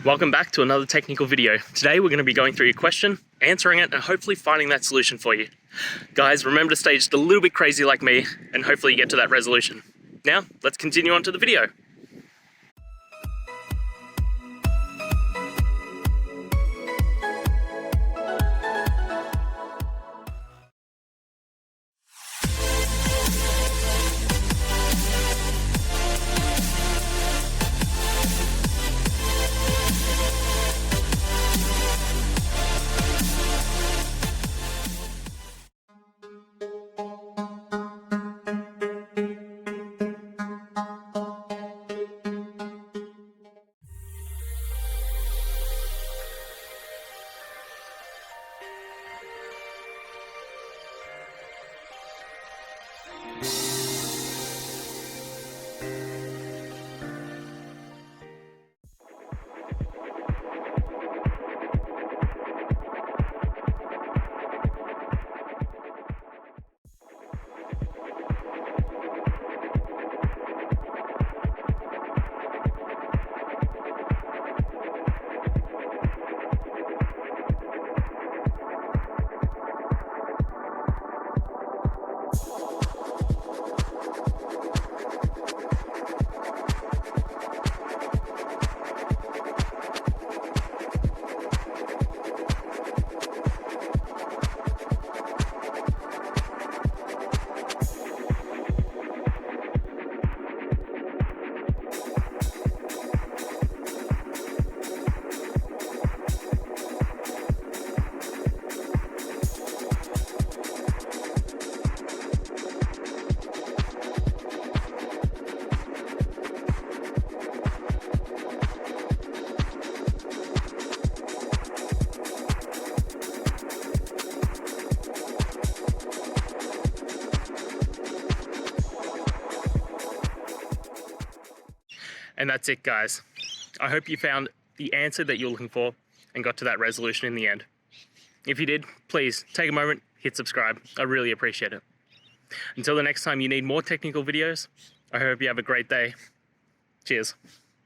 Welcome back to another technical video. Today we're going to be going through your question, answering it, and hopefully finding that solution for you. Guys, remember to stay just a little bit crazy like me, and hopefully you get to that resolution. Now, let's continue on to the video. And that's it, guys. I hope you found the answer that you're looking for and got to that resolution in the end. If you did, please take a moment, hit subscribe. I really appreciate it. Until the next time you need more technical videos, I hope you have a great day. Cheers.